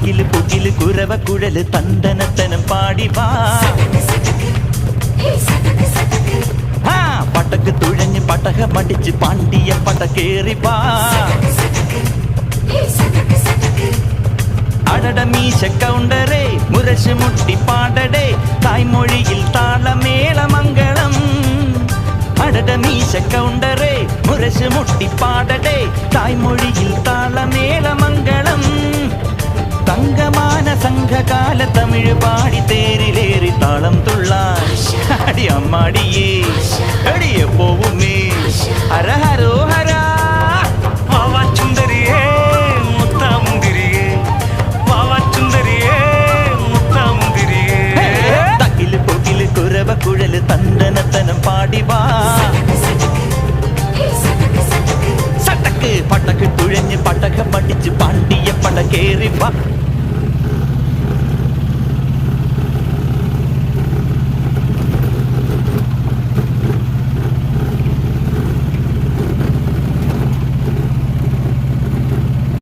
തകില് പുകില് കുരവ കുഴല് തന്തനത്തനം പാടി വാ. പടക്ക് തുഴഞ്ഞ് പടകമടിച്ച് പാണ്ടിയ പടകേറി വാ. അടട മീശ കൗണ്ടറേ മുരശ് മുട്ടി പാടടേ തായ്മൊഴിയിൽ താളമേളമംഗളം. അടട മീശ കൗണ്ടറേ മുരശ് മുട്ടി പാടടേ തായ്മൊഴിയിൽ താളമേളമംഗളം. തങ്കമാന സംഘകാല തമിഴ് പാടി തേരിലേറി താളം തുള്ളാൻ അടി അമ്മാടിയേ അടിയെ പോവുമേ. ഹര ഹരോ ഹര വാവാച്ചുന്തരിയേ മുത്താമുന്തിരിയേ വാവാച്ചുന്തരിയേ മുത്താമുന്തിരിയേ. തകില് പൊകില് കുരവ കുഴല് തന്തനത്തനം പാടി വാ. സട്ടക്ക് പടക്ക് തുഴഞ്ഞ് പടക പഠിച്ച് പാണ്ടിയ പടകേറി വാ.